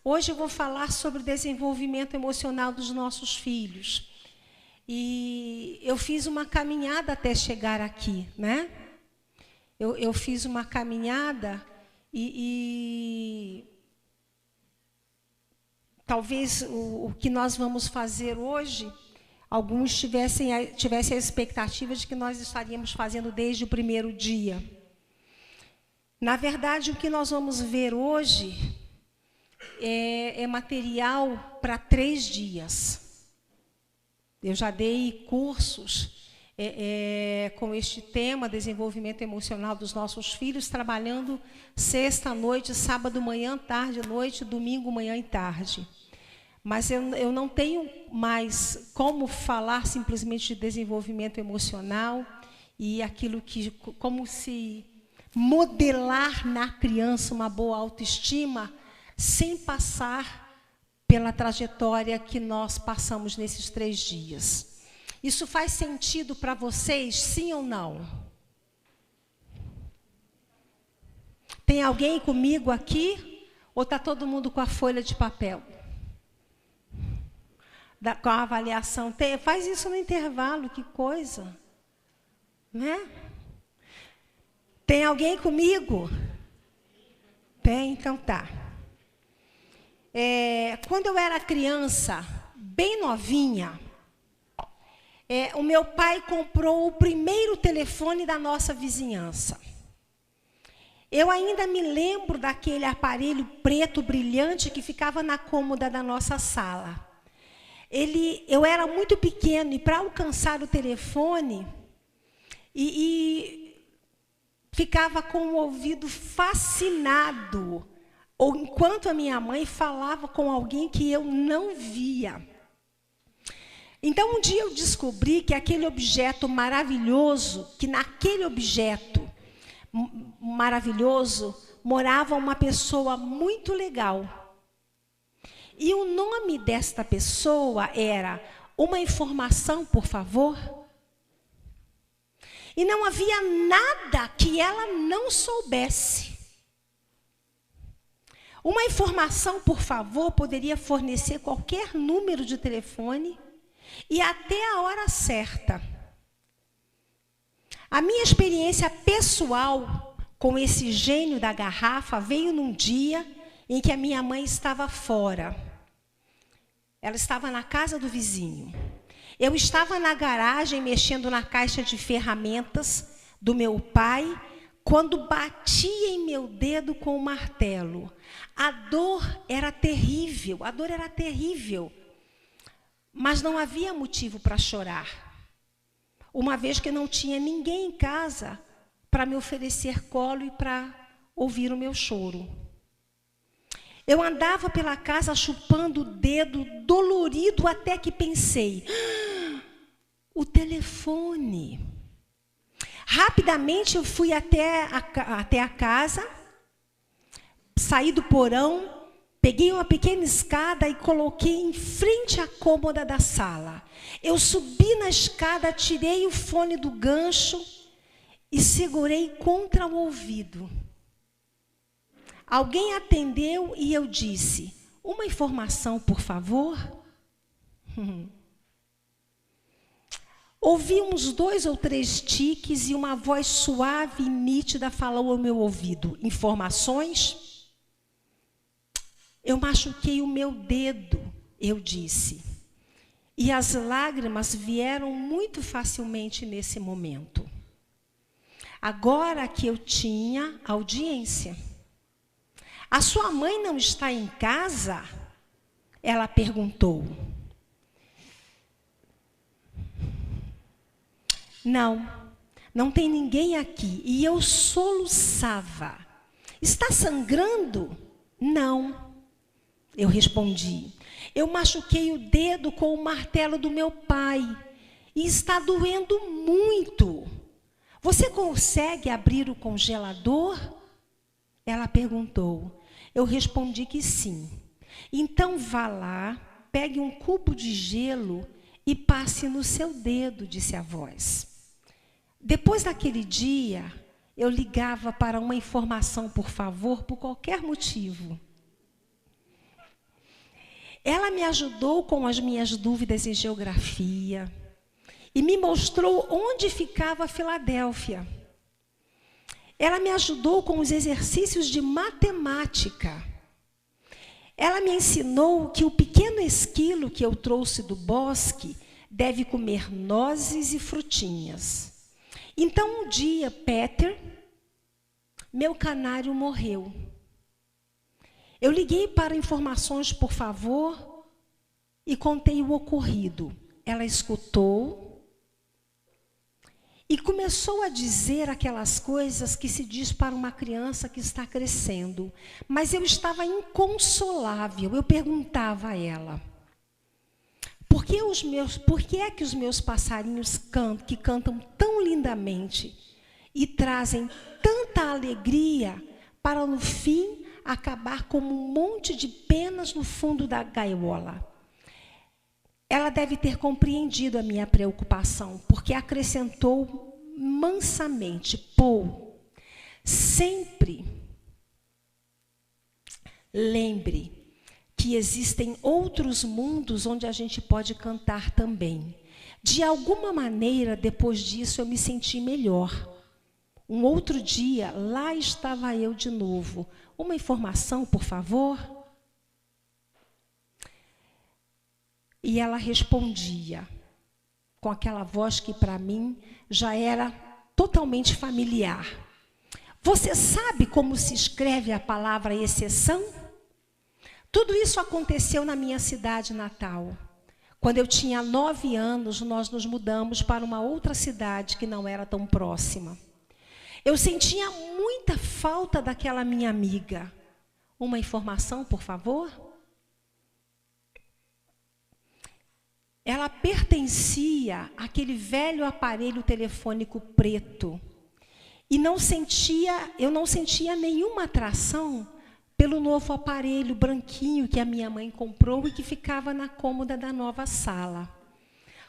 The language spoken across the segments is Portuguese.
Hoje eu vou falar sobre o desenvolvimento emocional dos nossos filhos. E eu fiz uma caminhada até chegar aqui, né? Eu fiz uma caminhada e talvez o que nós vamos fazer hoje, alguns tivessem a expectativa de que nós estaríamos fazendo desde o primeiro dia. Na verdade, o que nós vamos ver hoje é material para 3 dias. Eu já dei cursos com este tema, desenvolvimento emocional dos nossos filhos, trabalhando sexta, noite, sábado, manhã, tarde, noite, domingo, manhã e tarde. Mas eu não tenho mais como falar simplesmente de desenvolvimento emocional e aquilo que, como se modelar na criança uma boa autoestima, sem passar pela trajetória que nós passamos nesses 3 dias. Isso faz sentido para vocês, sim ou não? Tem alguém comigo aqui? Ou está todo mundo com a folha de papel? Com a avaliação? Faz isso no intervalo, que coisa. Né? Tem alguém comigo? Tem, então tá. Quando eu era criança, bem novinha, o meu pai comprou o primeiro telefone da nossa vizinhança. Eu ainda me lembro daquele aparelho preto brilhante que ficava na cômoda da nossa sala. Eu era muito pequeno e para alcançar o telefone, ficava com o ouvido fascinado, ou enquanto a minha mãe falava com alguém que eu não via. Então, um dia eu descobri que aquele objeto maravilhoso, que naquele objeto maravilhoso morava uma pessoa muito legal. E o nome desta pessoa era Uma Informação, por favor. E não havia nada que ela não soubesse. Uma informação, por favor, poderia fornecer qualquer número de telefone e até a hora certa. A minha experiência pessoal com esse gênio da garrafa veio num dia em que a minha mãe estava fora. Ela estava na casa do vizinho. Eu estava na garagem mexendo na caixa de ferramentas do meu pai, quando bati em meu dedo com o martelo. A dor era terrível, mas não havia motivo para chorar, uma vez que não tinha ninguém em casa para me oferecer colo e para ouvir o meu choro. Eu andava pela casa chupando o dedo, dolorido, até que pensei, o telefone. Rapidamente eu fui até a casa, saí do porão, peguei uma pequena escada e coloquei em frente à cômoda da sala. Eu subi na escada, tirei o fone do gancho e segurei contra o ouvido. Alguém atendeu e eu disse, uma informação, por favor? Ouvi uns 2 ou 3 tiques e uma voz suave e nítida falou ao meu ouvido, informações? Eu machuquei o meu dedo, eu disse. E as lágrimas vieram muito facilmente nesse momento. Agora que eu tinha audiência. A sua mãe não está em casa? Ela perguntou. Não tem ninguém aqui. E eu soluçava. Está sangrando? Não. Eu respondi. Eu machuquei o dedo com o martelo do meu pai. E está doendo muito. Você consegue abrir o congelador? Ela perguntou. Eu respondi que sim. Então vá lá, pegue um cubo de gelo e passe no seu dedo, disse a voz. Depois daquele dia, eu ligava para uma informação, por favor, por qualquer motivo. Ela me ajudou com as minhas dúvidas em geografia e me mostrou onde ficava Filadélfia. Ela me ajudou com os exercícios de matemática. Ela me ensinou que o pequeno esquilo que eu trouxe do bosque deve comer nozes e frutinhas. Então, um dia, Peter, meu canário, morreu. Eu liguei para informações, por favor, e contei o ocorrido. Ela escutou e começou a dizer aquelas coisas que se diz para uma criança que está crescendo. Mas eu estava inconsolável. Eu perguntava a ela, por que é que os meus passarinhos que cantam tão lindamente e trazem tanta alegria para, no fim, acabar como um monte de penas no fundo da gaiola? Ela deve ter compreendido a minha preocupação, porque acrescentou mansamente, Paul, sempre lembre que existem outros mundos onde a gente pode cantar também. De alguma maneira, depois disso, eu me senti melhor. Um outro dia, lá estava eu de novo. Uma informação, por favor? E ela respondia com aquela voz que para mim já era totalmente familiar. Você sabe como se escreve a palavra exceção? Tudo isso aconteceu na minha cidade natal. Quando eu tinha 9 anos, nós nos mudamos para uma outra cidade que não era tão próxima. Eu sentia muita falta daquela minha amiga. Uma informação, por favor? Ela pertencia àquele velho aparelho telefônico preto. E eu não sentia nenhuma atração pelo novo aparelho branquinho que a minha mãe comprou e que ficava na cômoda da nova sala.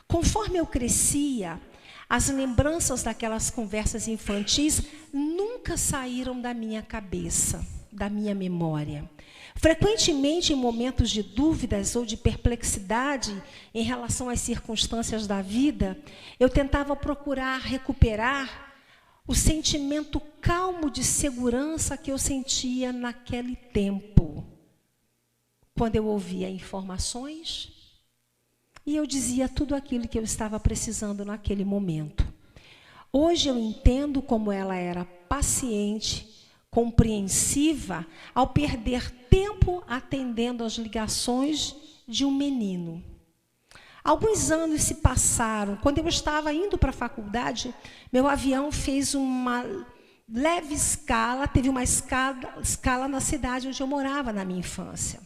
Conforme eu crescia, as lembranças daquelas conversas infantis nunca saíram da minha cabeça, da minha memória. Frequentemente, em momentos de dúvidas ou de perplexidade em relação às circunstâncias da vida, eu tentava procurar recuperar o sentimento calmo de segurança que eu sentia naquele tempo, quando eu ouvia informações e eu dizia tudo aquilo que eu estava precisando naquele momento. Hoje eu entendo como ela era paciente, compreensiva, ao perder tempo atendendo às ligações de um menino. Alguns anos se passaram. Quando eu estava indo para a faculdade, meu avião fez uma leve escala, teve uma escala na cidade onde eu morava na minha infância.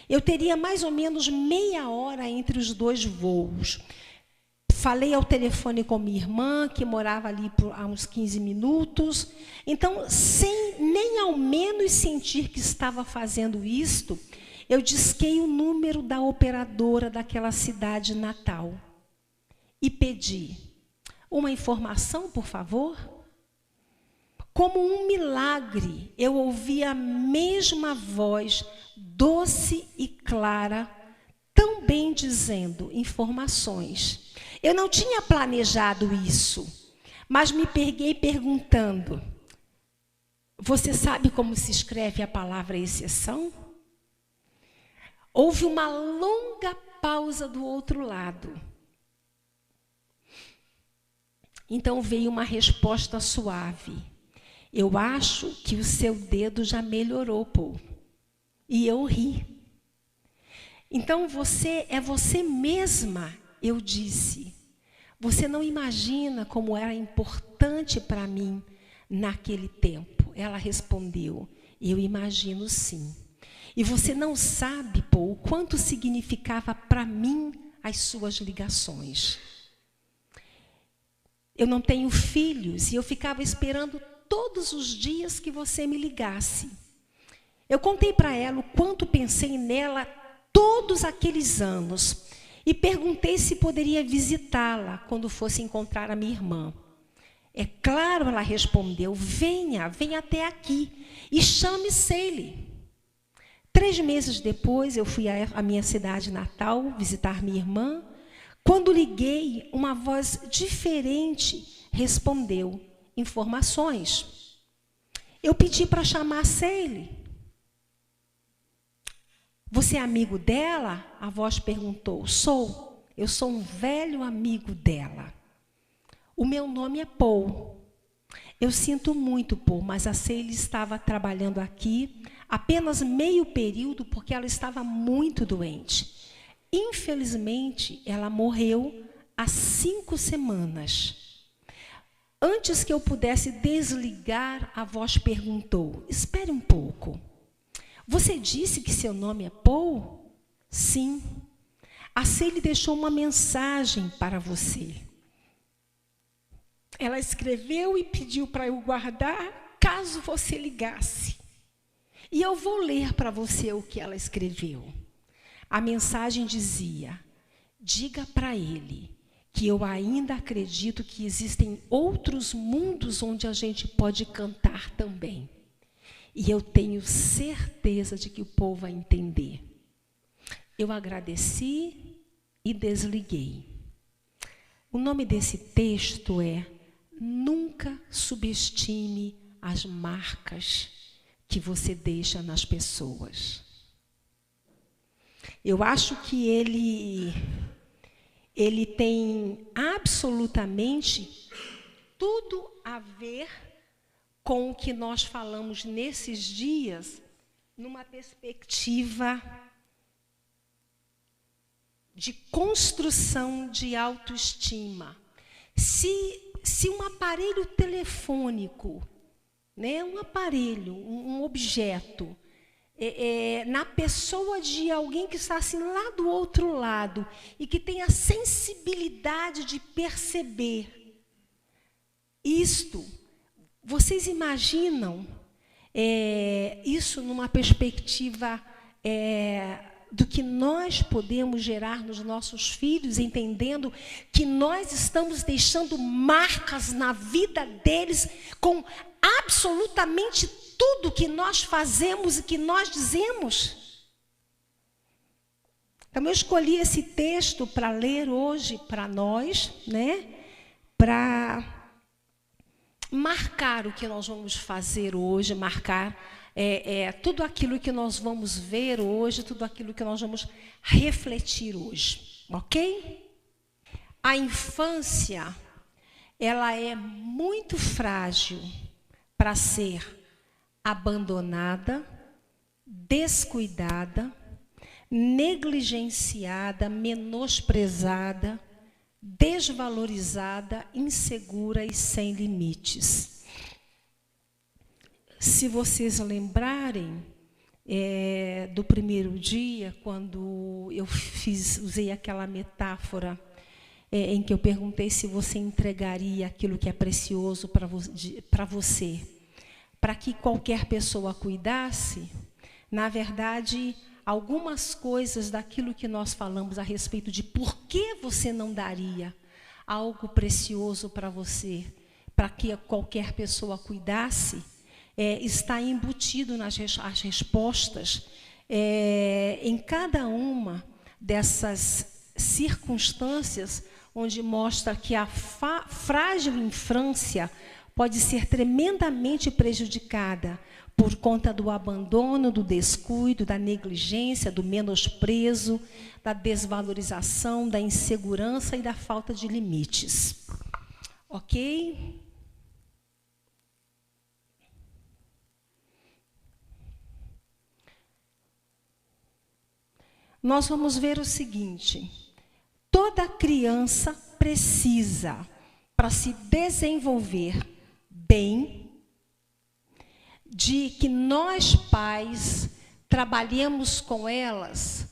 Eu teria mais ou menos meia hora entre os dois voos. Falei ao telefone com minha irmã, que morava ali há uns 15 minutos. Então, sem nem ao menos sentir que estava fazendo isto, eu disquei o número da operadora daquela cidade natal e pedi uma informação, por favor. Como um milagre, eu ouvi a mesma voz, doce e clara, tão bem dizendo informações. Eu não tinha planejado isso, mas me peguei perguntando, você sabe como se escreve a palavra exceção? Houve uma longa pausa do outro lado. Então veio uma resposta suave. Eu acho que o seu dedo já melhorou, Paul. E eu ri. Então é você mesma, eu disse. Você não imagina como era importante para mim naquele tempo. Ela respondeu, eu imagino sim. E você não sabe, Paul, o quanto significava para mim as suas ligações. Eu não tenho filhos e eu ficava esperando todos os dias que você me ligasse. Eu contei para ela o quanto pensei nela todos aqueles anos e perguntei se poderia visitá-la quando fosse encontrar a minha irmã. É claro, ela respondeu, venha até aqui e chame Sally. 3 meses depois, eu fui à minha cidade natal visitar minha irmã. Quando liguei, uma voz diferente respondeu: informações. Eu pedi para chamar a Ceile. Você é amigo dela? A voz perguntou. Sou. Eu sou um velho amigo dela. O meu nome é Paul. Eu sinto muito, Paul, mas a Ceile estava trabalhando aqui apenas meio período porque ela estava muito doente. Infelizmente, ela morreu há 5 semanas. Antes que eu pudesse desligar, a voz perguntou: espere um pouco. Você disse que seu nome é Paul? Sim. A Ceile deixou uma mensagem para você. Ela escreveu e pediu para eu guardar caso você ligasse. E eu vou ler para você o que ela escreveu. A mensagem dizia: diga para ele que eu ainda acredito que existem outros mundos onde a gente pode cantar também. E eu tenho certeza de que o povo vai entender. Eu agradeci e desliguei. O nome desse texto é: nunca subestime as marcas que você deixa nas pessoas. Eu acho que ele tem absolutamente tudo a ver com o que nós falamos nesses dias, numa perspectiva de construção de autoestima. Se um aparelho telefônico, né, um aparelho, um objeto, na pessoa de alguém que está assim lá do outro lado e que tem a sensibilidade de perceber isto, vocês imaginam isso numa perspectiva do que nós podemos gerar nos nossos filhos, entendendo que nós estamos deixando marcas na vida deles com absolutamente tudo que nós fazemos e que nós dizemos? Então, eu escolhi esse texto para ler hoje para nós, né? Para marcar o que nós vamos fazer hoje, marcar tudo aquilo que nós vamos ver hoje, tudo aquilo que nós vamos refletir hoje, ok? A infância, ela é muito frágil para ser abandonada, descuidada, negligenciada, menosprezada, desvalorizada, insegura e sem limites. Se vocês lembrarem do primeiro dia, quando eu usei aquela metáfora em que eu perguntei se você entregaria aquilo que é precioso para você, para que qualquer pessoa cuidasse, na verdade, algumas coisas daquilo que nós falamos a respeito de por que você não daria algo precioso para você, para que qualquer pessoa cuidasse, está embutido nas respostas em cada uma dessas circunstâncias, onde mostra que a frágil infância pode ser tremendamente prejudicada por conta do abandono, do descuido, da negligência, do menosprezo, da desvalorização, da insegurança e da falta de limites. Ok? Nós vamos ver o seguinte: toda criança precisa, para se desenvolver bem, de que nós pais trabalhemos com elas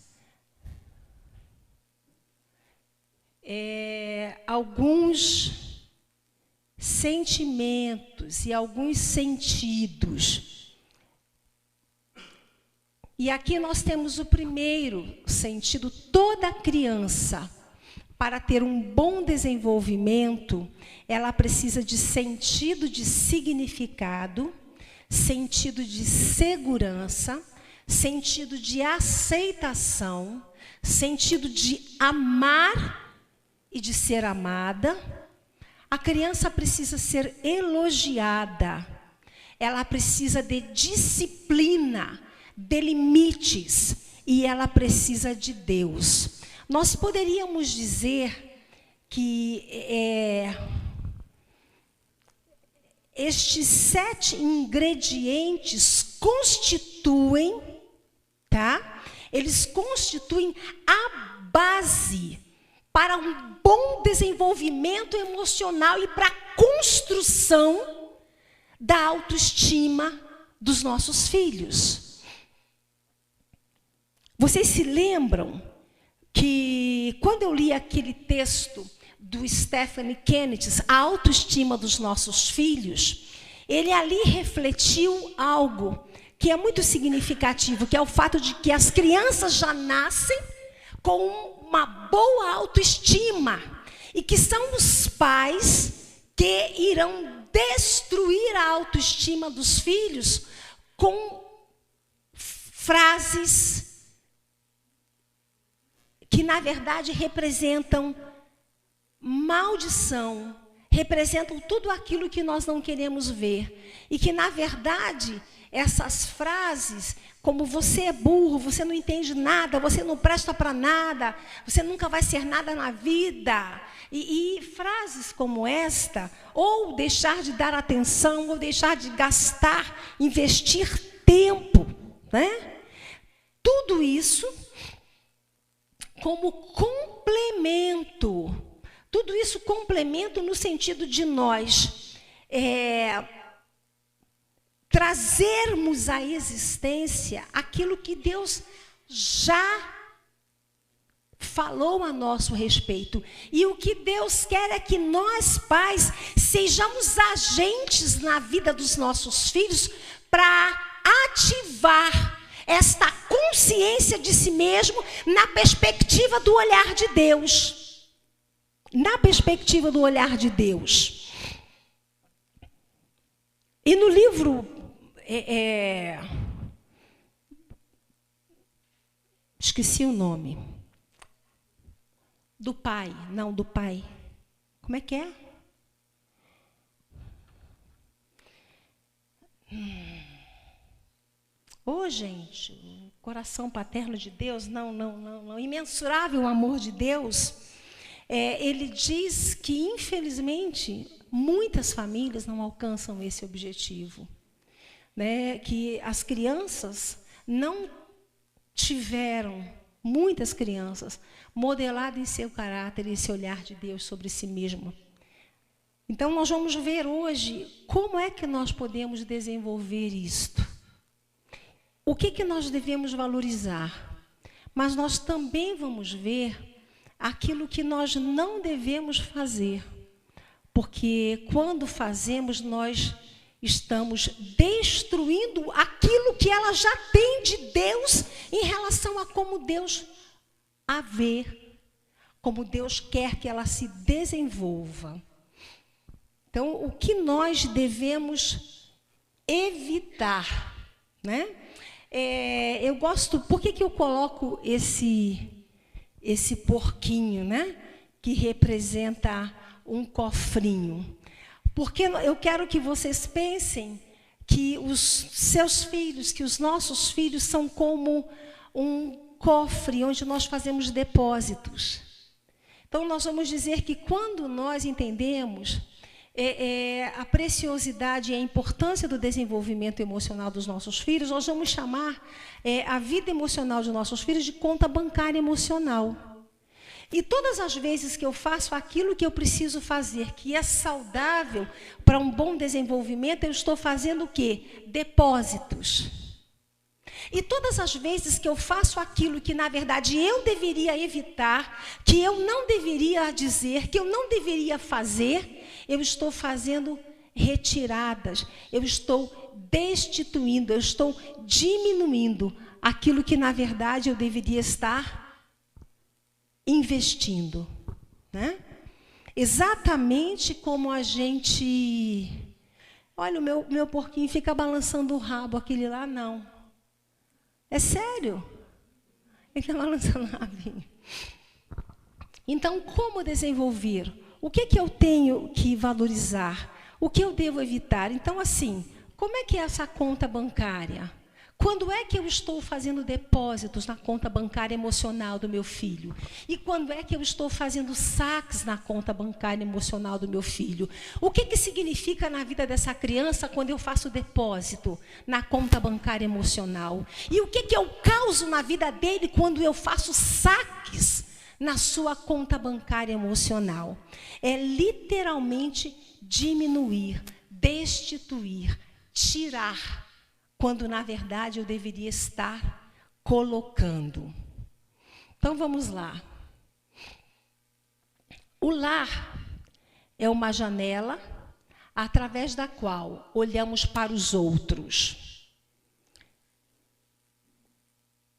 alguns sentimentos e alguns sentidos. E aqui nós temos o primeiro sentido: toda criança, para ter um bom desenvolvimento, ela precisa de sentido de significado, sentido de segurança, sentido de aceitação, sentido de amar e de ser amada. A criança precisa ser elogiada, ela precisa de disciplina, de limites, e ela precisa de Deus. Nós poderíamos dizer que estes 7 ingredientes constituem, tá? Eles constituem a base para um bom desenvolvimento emocional e para a construção da autoestima dos nossos filhos. Vocês se lembram que quando eu li aquele texto do Stephen Kennedy, A Autoestima dos Nossos Filhos, ele ali refletiu algo que é muito significativo, que é o fato de que as crianças já nascem com uma boa autoestima e que são os pais que irão destruir a autoestima dos filhos com frases que, na verdade, representam maldição, representam tudo aquilo que nós não queremos ver. E que, na verdade, essas frases, como você é burro, você não entende nada, você não presta para nada, você nunca vai ser nada na vida. E frases como esta, ou deixar de dar atenção, ou deixar de gastar, investir tempo, né? Tudo isso como complemento. Tudo isso complemento no sentido de nós trazermos à existência aquilo que Deus já falou a nosso respeito. E o que Deus quer é que nós, pais, sejamos agentes na vida dos nossos filhos para ativar esta consciência de si mesmo na perspectiva do olhar de Deus. Na perspectiva do olhar de Deus. E no livro esqueci o nome. Do pai. Como é que é? Gente, o coração paterno de Deus, não. Imensurável o amor de Deus. Ele diz que, infelizmente, muitas famílias não alcançam esse objetivo. Né? Que as crianças não tiveram, muitas crianças, modelado em seu caráter esse olhar de Deus sobre si mesmo. Então, nós vamos ver hoje como é que nós podemos desenvolver isto. O que nós devemos valorizar? Mas nós também vamos ver aquilo que nós não devemos fazer. Porque quando fazemos, nós estamos destruindo aquilo que ela já tem de Deus em relação a como Deus a vê, como Deus quer que ela se desenvolva. Então, o que nós devemos evitar, né? Eu gosto, por que eu coloco esse porquinho, né? Que representa um cofrinho? Porque eu quero que vocês pensem que os seus filhos, que os nossos filhos são como um cofre onde nós fazemos depósitos. Então, nós vamos dizer que quando nós entendemos a preciosidade e a importância do desenvolvimento emocional dos nossos filhos, nós vamos chamar a vida emocional de nossos filhos de conta bancária emocional. E todas as vezes que eu faço aquilo que eu preciso fazer, que é saudável para um bom desenvolvimento, eu estou fazendo o quê? Depósitos. E todas as vezes que eu faço aquilo que, na verdade, eu deveria evitar, que eu não deveria dizer, que eu não deveria fazer, eu estou fazendo retiradas, eu estou destituindo, eu estou diminuindo aquilo que, na verdade, eu deveria estar investindo, né? Exatamente como a gente... Olha, o meu porquinho fica balançando o rabo, aquele lá não. É sério. Ele está balançando a navinha. Então, como desenvolver? O que eu tenho que valorizar? O que eu devo evitar? Então, assim, como é que é essa conta bancária? Quando é que eu estou fazendo depósitos na conta bancária emocional do meu filho? E quando é que eu estou fazendo saques na conta bancária emocional do meu filho? O que significa na vida dessa criança quando eu faço depósito na conta bancária emocional? E o que eu causo na vida dele quando eu faço saques na sua conta bancária emocional? É literalmente diminuir, destituir, tirar, quando na verdade eu deveria estar colocando. Então vamos lá. O lar é uma janela através da qual olhamos para os outros.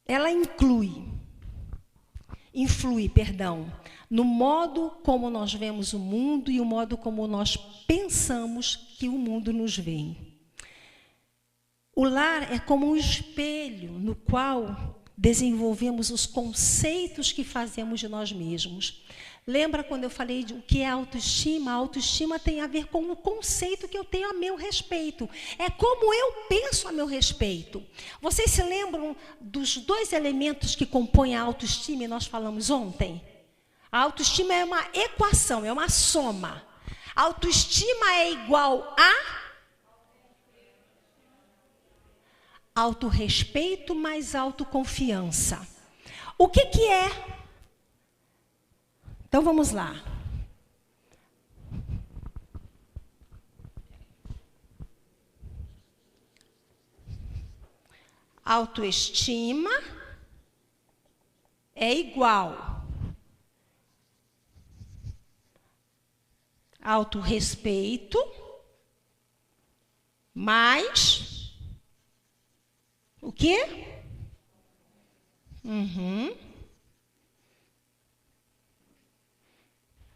Ela influi, no modo como nós vemos o mundo e o modo como nós pensamos que o mundo nos vê. O lar é como um espelho no qual desenvolvemos os conceitos que fazemos de nós mesmos. Lembra quando eu falei de o que é autoestima? A autoestima tem a ver com o conceito que eu tenho a meu respeito. É como eu penso a meu respeito. Vocês se lembram dos 2 elementos que compõem a autoestima e nós falamos ontem? A autoestima é uma equação, é uma soma. A autoestima é igual a autorrespeito mais autoconfiança. O que é? Então vamos lá. Autoestima é igual autorrespeito mais o quê?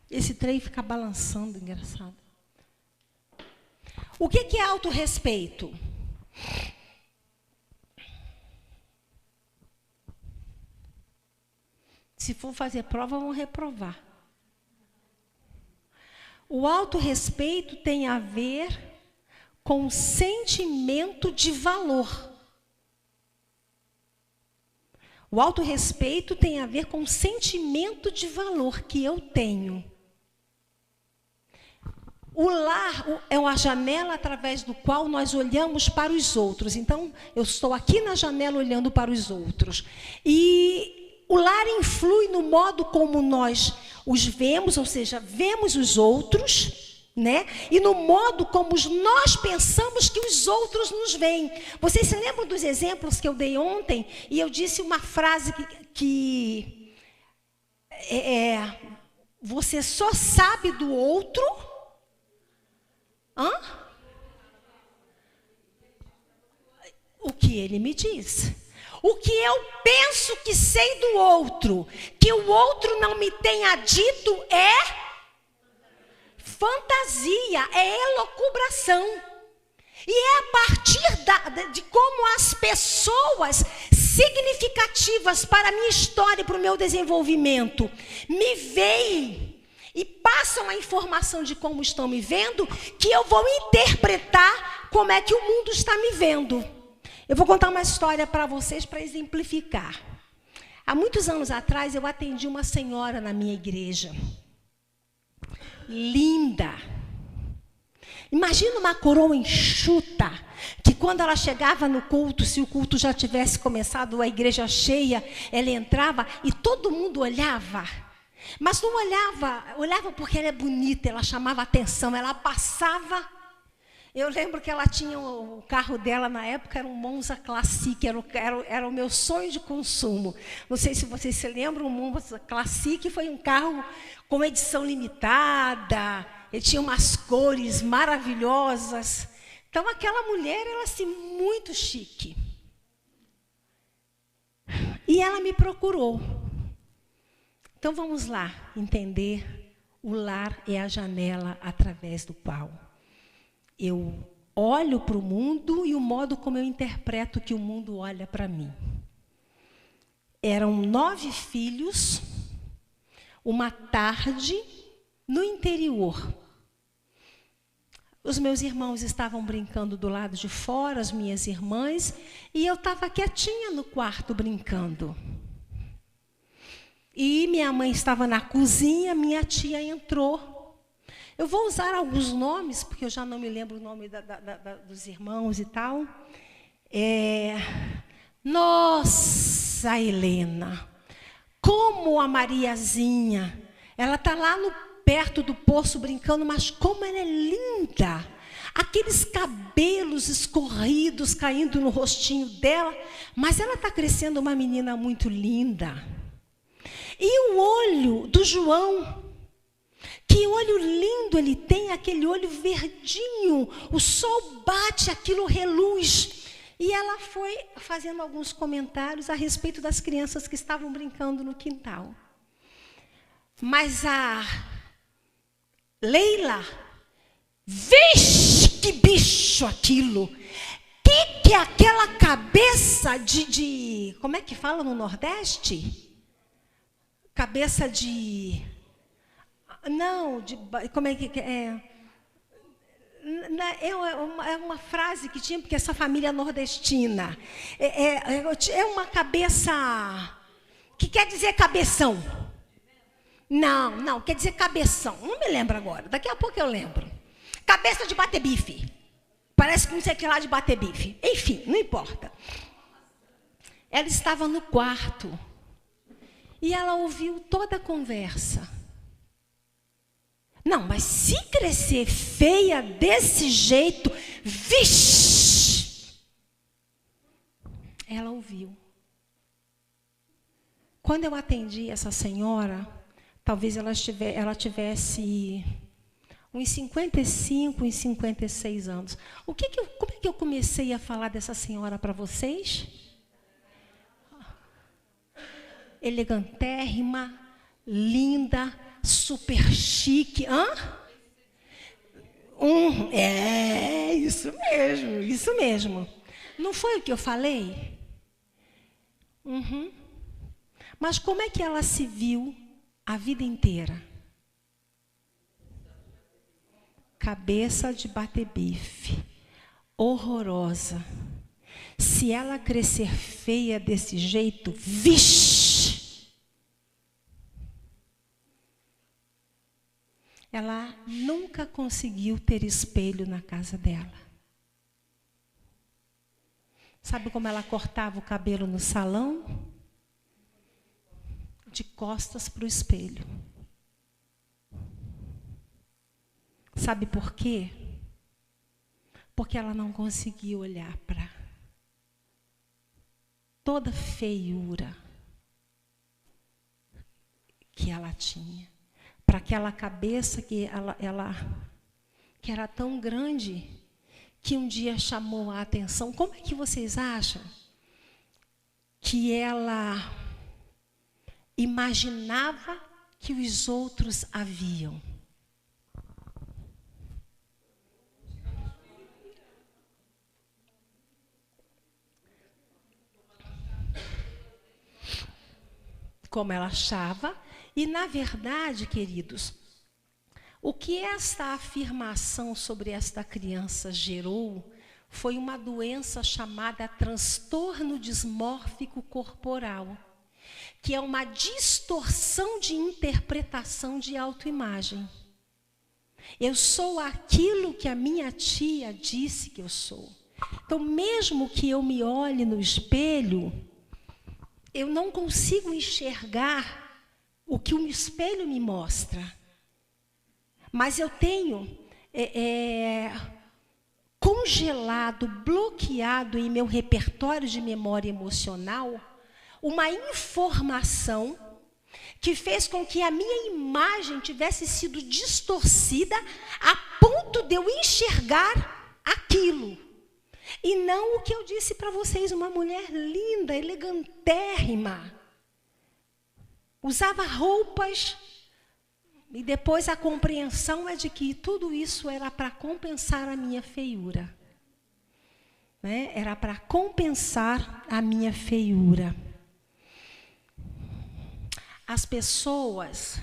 Esse trem fica balançando, engraçado. O que é autorrespeito? Se for fazer prova, vão reprovar. O autorrespeito tem a ver com sentimento de valor. O autorrespeito tem a ver com o sentimento de valor que eu tenho. O lar é uma janela através do qual nós olhamos para os outros. Então, eu estou aqui na janela olhando para os outros. E o lar influi no modo como nós os vemos, ou seja, vemos os outros, né? E no modo como nós pensamos que os outros nos veem. Vocês se lembram dos exemplos que eu dei ontem? E eu disse uma frase que você só sabe do outro. O que ele me diz. O que eu penso que sei do outro, que o outro não me tenha dito é fantasia, é elucubração. E é a partir de como as pessoas significativas para a minha história, para o meu desenvolvimento, me veem e passam a informação de como estão me vendo, que eu vou interpretar como é que o mundo está me vendo. Eu vou contar uma história para vocês para exemplificar. Há muitos anos atrás, eu atendi uma senhora na minha igreja. Linda. Imagina uma coroa enxuta, que quando ela chegava no culto, se o culto já tivesse começado, a igreja cheia, ela entrava e todo mundo olhava. Mas não olhava porque ela é bonita, ela chamava atenção, ela passava. Eu lembro que ela tinha o carro dela na época, era um Monza Classic, era o meu sonho de consumo. Não sei se vocês se lembram, o Monza Classic foi um carro com edição limitada, ele tinha umas cores maravilhosas. Então aquela mulher era assim, muito chique. E ela me procurou. Então vamos lá entender, o lar é a janela através do qual eu olho para o mundo e o modo como eu interpreto que o mundo olha para mim. Eram 9 filhos, uma tarde no interior. Os meus irmãos estavam brincando do lado de fora, as minhas irmãs, e eu estava quietinha no quarto brincando. E minha mãe estava na cozinha, minha tia entrou. Eu vou usar alguns nomes, porque eu já não me lembro o nome dos irmãos e tal. Nossa, Helena, como a Mariazinha, ela está lá perto do poço brincando, mas como ela é linda. Aqueles cabelos escorridos caindo no rostinho dela, mas ela está crescendo uma menina muito linda. E o olho do João, que olho lindo ele tem, aquele olho verdinho, o sol bate, aquilo reluz. E ela foi fazendo alguns comentários a respeito das crianças que estavam brincando no quintal. Mas a Leila, vixe, que bicho aquilo! Que é aquela cabeça de... Como é que fala no Nordeste? Cabeça de... Não, como é que é? É uma frase que tinha, porque essa família nordestina. É uma cabeça... que quer dizer cabeção. Não, quer dizer cabeção. Não me lembro agora, daqui a pouco eu lembro. Cabeça de bater bife. Parece que não sei o que lá de bater bife. Enfim, não importa. Ela estava no quarto. E ela ouviu toda a conversa. Não, mas se crescer feia desse jeito, vixe! Ela ouviu. Quando eu atendi essa senhora, talvez ela tivesse uns 55, uns 56 anos. Como é que eu comecei a falar dessa senhora para vocês? Elegantérrima, linda, super chique. Isso mesmo. Não foi o que eu falei? Mas como é que ela se viu a vida inteira? Cabeça de bater bife, horrorosa. Se ela crescer feia desse jeito, vixe! Ela nunca conseguiu ter espelho na casa dela. Sabe como ela cortava o cabelo no salão? De costas para o espelho. Sabe por quê? Porque ela não conseguia olhar para toda a feiura que ela tinha. Para aquela cabeça que que era tão grande, que um dia chamou a atenção. Como é que vocês acham que ela imaginava que os outros a viam? Como ela achava. E, na verdade, queridos, o que esta afirmação sobre esta criança gerou foi uma doença chamada transtorno dismórfico corporal, que é uma distorção de interpretação de autoimagem. Eu sou aquilo que a minha tia disse que eu sou. Então, mesmo que eu me olhe no espelho, eu não consigo enxergar o que o espelho me mostra. Mas eu tenho congelado, bloqueado em meu repertório de memória emocional uma informação que fez com que a minha imagem tivesse sido distorcida a ponto de eu enxergar aquilo. E não o que eu disse para vocês, uma mulher linda, elegantérrima. Usava roupas, e depois a compreensão é de que tudo isso era para compensar a minha feiura. Né? Era para compensar a minha feiura. As pessoas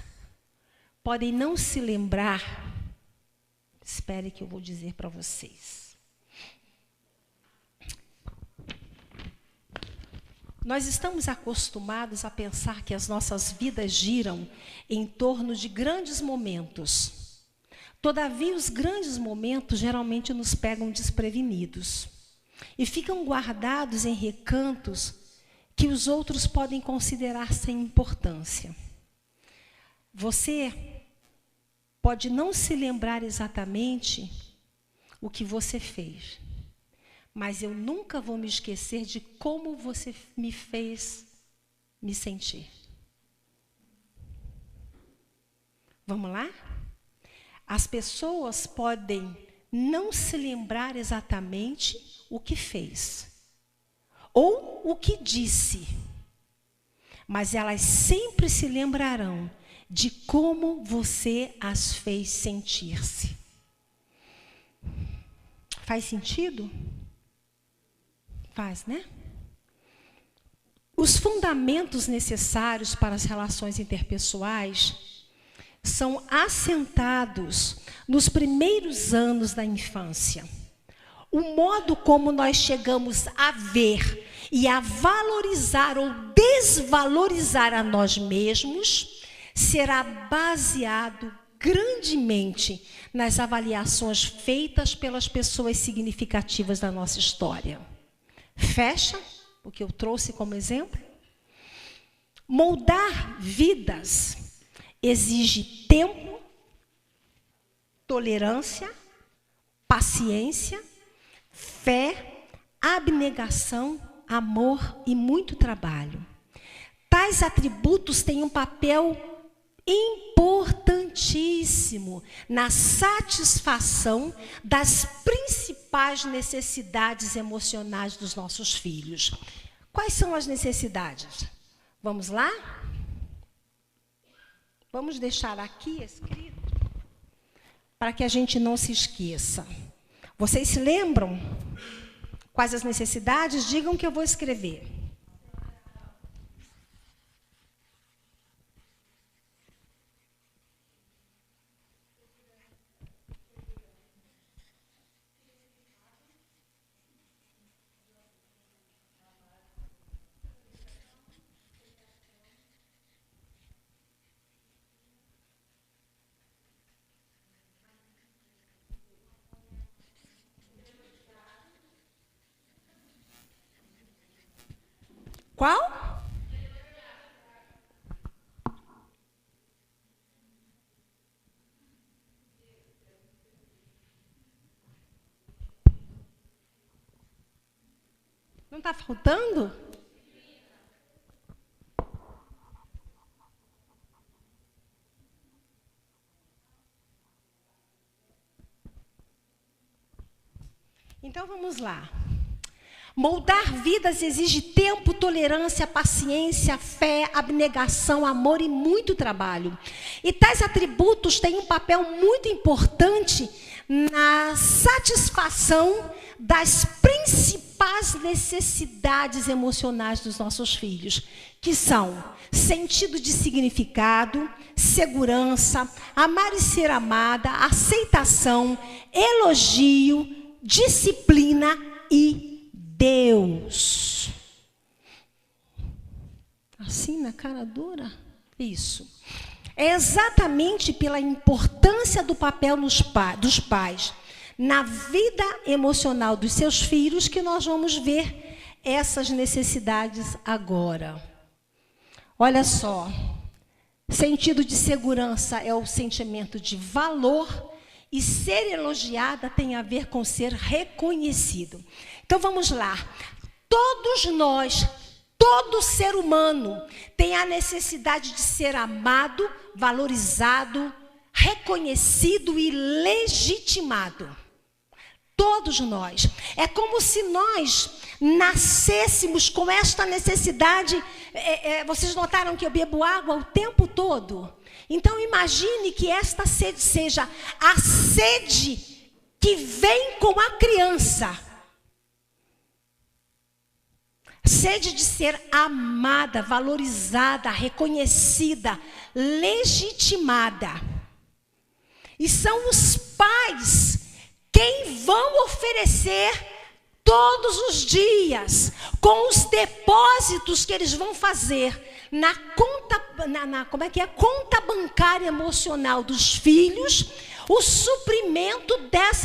podem não se lembrar. Espere que eu vou dizer para vocês. Nós estamos acostumados a pensar que as nossas vidas giram em torno de grandes momentos. Todavia, os grandes momentos geralmente nos pegam desprevenidos e ficam guardados em recantos que os outros podem considerar sem importância. Você pode não se lembrar exatamente o que você fez, mas eu nunca vou me esquecer de como você me fez me sentir. Vamos lá? As pessoas podem não se lembrar exatamente o que fez ou o que disse, mas elas sempre se lembrarão de como você as fez sentir-se. Faz sentido? Faz, né? Os fundamentos necessários para as relações interpessoais são assentados nos primeiros anos da infância. O modo como nós chegamos a ver e a valorizar ou desvalorizar a nós mesmos será baseado grandemente nas avaliações feitas pelas pessoas significativas da nossa história. Fecha o que eu trouxe como exemplo. Moldar vidas exige tempo, tolerância, paciência, fé, abnegação, amor e muito trabalho. Tais atributos têm um papel importantíssimo na satisfação das principais necessidades emocionais dos nossos filhos. Quais são as necessidades? Vamos lá? Vamos deixar aqui escrito para que a gente não se esqueça. Vocês se lembram quais as necessidades? Digam que eu vou escrever. Qual? Não está faltando? Então vamos lá. Moldar vidas exige tempo, tolerância, paciência, fé, abnegação, amor e muito trabalho. E tais atributos têm um papel muito importante na satisfação das principais necessidades emocionais dos nossos filhos, que são sentido de significado, segurança, amar e ser amada, aceitação, elogio, disciplina e Deus. Assim na cara dura? Isso. É exatamente pela importância do papel dos pais na vida emocional dos seus filhos que nós vamos ver essas necessidades agora. Olha só. Sentido de segurança é o sentimento de valor e ser elogiada tem a ver com ser reconhecido. Então vamos lá. Todos nós, todo ser humano tem a necessidade de ser amado, valorizado, reconhecido e legitimado. Todos nós. É como se nós nascêssemos com esta necessidade. Vocês notaram que eu bebo água o tempo todo? Então imagine que esta sede seja a sede que vem com a criança. sede de ser amada, valorizada, reconhecida, legitimada. E são os pais quem vão oferecer todos os dias, com os depósitos que eles vão fazer na conta, conta bancária emocional dos filhos, o suprimento dessas